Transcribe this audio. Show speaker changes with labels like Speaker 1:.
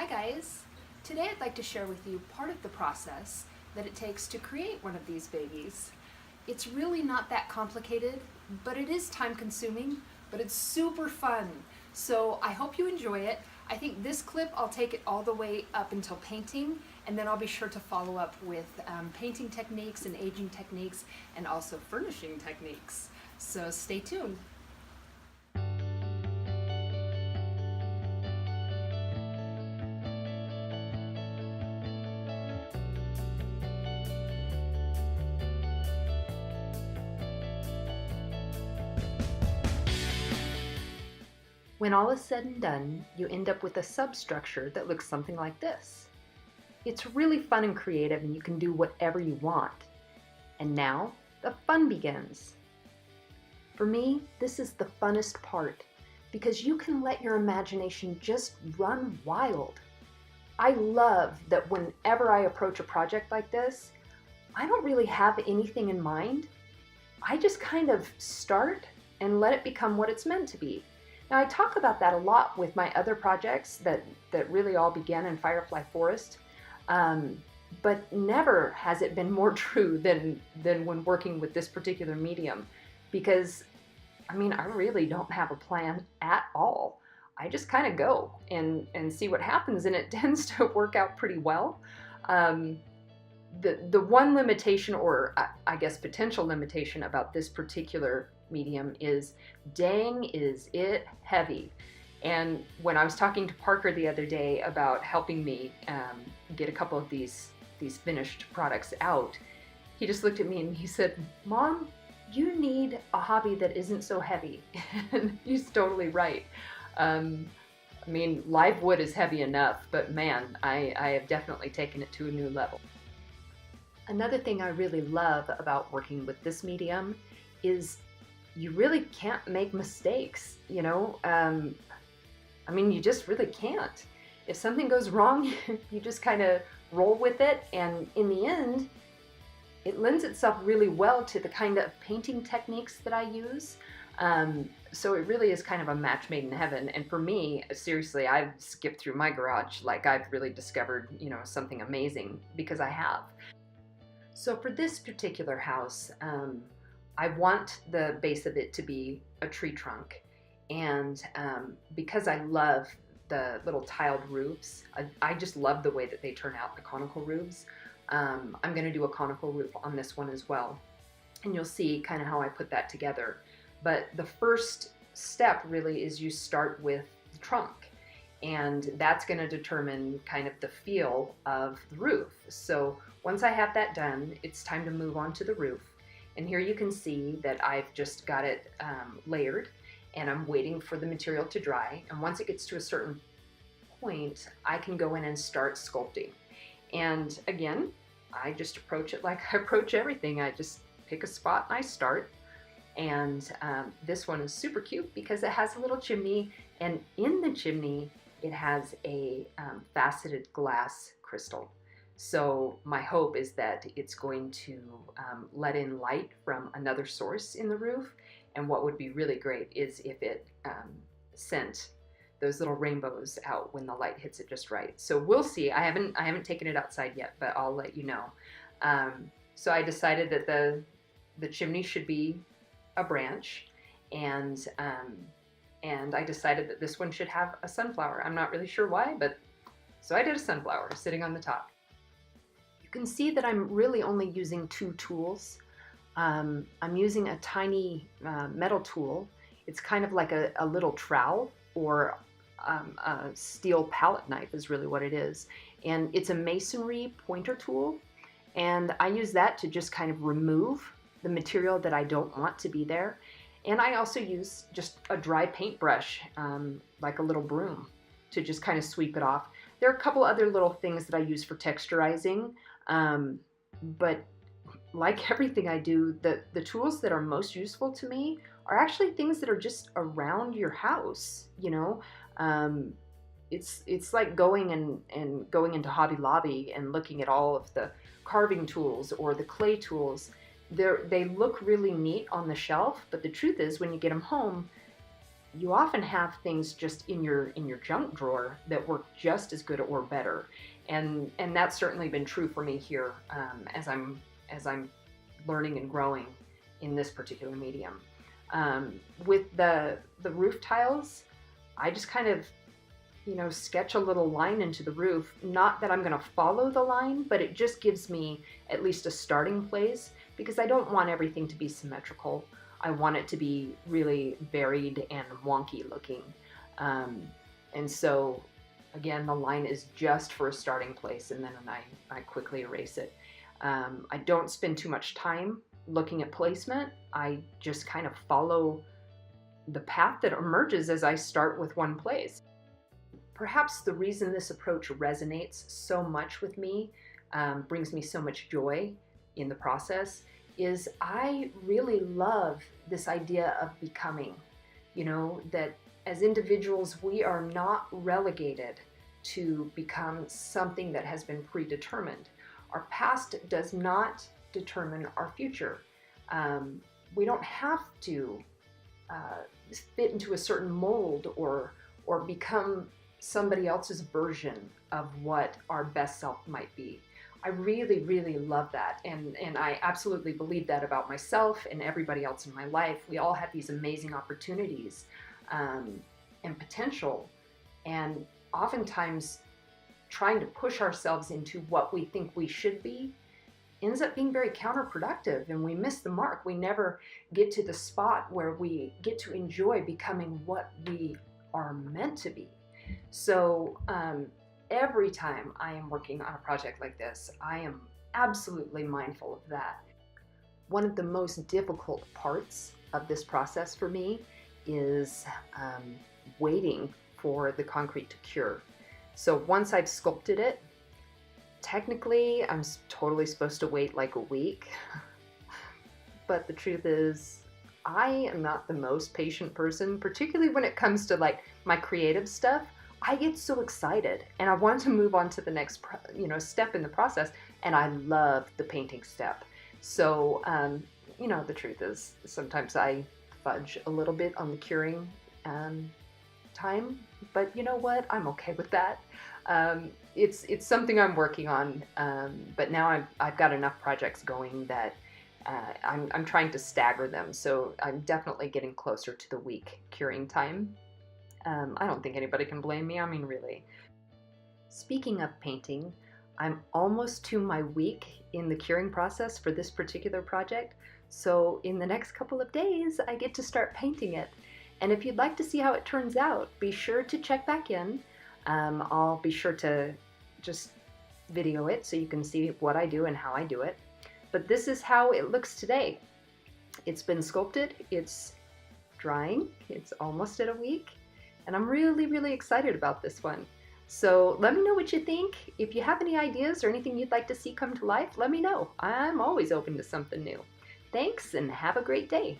Speaker 1: guys! Today I'd like to share with you part of the process that it takes to create one of these babies. It's really not that complicated, but it is time consuming, but it's super fun. So I hope you enjoy it. I think this clip I'll take it all the way up until painting, and then I'll be sure to follow up with painting techniques and aging techniques and also furnishing techniques. So stay tuned. When all is said and done, you end up with a substructure that looks something like this. It's really fun and creative, and you can do whatever you want. And now, the fun begins. For me, this is the funnest part, because you can let your imagination just run wild. I love that whenever I approach a project like this, I don't really have anything in mind. I just kind of start and let it become what it's meant to be. Now, I talk about that a lot with my other projects that really all began in Firefly Forest, but never has it been more true than when working with this particular medium, because, I mean, I really don't have a plan at all. I just kind of go and see what happens, and it tends to work out pretty well. The one limitation, or I guess potential limitation, about this particular medium is, dang is it heavy. And when I was talking to Parker the other day about helping me get a couple of these finished products out, he just looked at me and he said, "Mom, you need a hobby that isn't so heavy." And he's totally right. I mean, live wood is heavy enough, but man, I have definitely taken it to a new level. Another thing I really love about working with this medium is you really can't make mistakes, you know? I mean, you just really can't. If something goes wrong, you just kind of roll with it, and in the end, it lends itself really well to the kind of painting techniques that I use. So it really is kind of a match made in heaven. And for me, seriously, I've skipped through my garage like I've really discovered, you know, something amazing, because I have. So for this particular house, I want the base of it to be a tree trunk. And because I love the little tiled roofs, I just love the way that they turn out, the conical roofs. I'm going to do a conical roof on this one as well. And you'll see kind of how I put that together. But the first step really is you start with the trunk. And that's going to determine kind of the feel of the roof. So once I have that done, it's time to move on to the roof. And here you can see that I've just got it layered, and I'm waiting for the material to dry. And once it gets to a certain point, I can go in and start sculpting. And again, I just approach it like I approach everything. I just pick a spot and I start. And this one is super cute because it has a little chimney, and in the chimney, it has a faceted glass crystal. So my hope is that it's going to let in light from another source in the roof. And what would be really great is if it sent those little rainbows out when the light hits it just right. So we'll see. I haven't taken it outside yet, but I'll let you know. So I decided that the chimney should be a branch, and I decided that this one should have a sunflower. I'm not really sure why, but so I did a sunflower sitting on the top. You can see that I'm really only using two tools. I'm using a tiny metal tool. It's kind of like a little trowel, or a steel palette knife is really what it is. And it's a masonry pointer tool. And I use that to just kind of remove the material that I don't want to be there. And I also use just a dry paintbrush, like a little broom, to just kind of sweep it off. There are a couple other little things that I use for texturizing, but like everything I do, the tools that are most useful to me are actually things that are just around your house, you know? It's like going into Hobby Lobby and looking at all of the carving tools or the clay tools. They look really neat on the shelf, but the truth is, when you get them home, you often have things just in your junk drawer that work just as good or better, and that's certainly been true for me here, as I'm learning and growing in this particular medium. With the roof tiles, I just kind of, sketch a little line into the roof. Not that I'm going to follow the line, but it just gives me at least a starting place, because I don't want everything to be symmetrical. I want it to be really varied and wonky looking. And so, again, the line is just for a starting place, and then I quickly erase it. I don't spend too much time looking at placement. I just kind of follow the path that emerges as I start with one place. Perhaps the reason this approach resonates so much with me, brings me so much joy in the process, is I really love this idea of becoming. That as individuals, we are not relegated to become something that has been predetermined. Our past does not determine our future. We don't have to fit into a certain mold or become somebody else's version of what our best self might be. I really, really love that, and I absolutely believe that about myself and everybody else in my life. We all have these amazing opportunities and potential, and oftentimes trying to push ourselves into what we think we should be ends up being very counterproductive, and we miss the mark. We never get to the spot where we get to enjoy becoming what we are meant to be. So every time I am working on a project like this, I am absolutely mindful of that. One of the most difficult parts of this process for me is waiting for the concrete to cure. So once I've sculpted it, technically I'm totally supposed to wait like a week. But the truth is, I am not the most patient person, particularly when it comes to like my creative stuff. I get so excited and I want to move on to the next step in the process, and I love the painting step. So the truth is, sometimes I fudge a little bit on the curing time, but you know what? I'm okay with that. It's something I'm working on, but now I've got enough projects going that I'm trying to stagger them. So I'm definitely getting closer to the week curing time. I don't think anybody can blame me. I mean, really. Speaking of painting, I'm almost to my week in the curing process for this particular project. So in the next couple of days, I get to start painting it. And if you'd like to see how it turns out, be sure to check back in. I'll be sure to just video it so you can see what I do and how I do it. But this is how it looks today. It's been sculpted, it's drying, it's almost at a week, and I'm really, really excited about this one. So let me know what you think. If you have any ideas or anything you'd like to see come to life, let me know. I'm always open to something new. Thanks, and have a great day.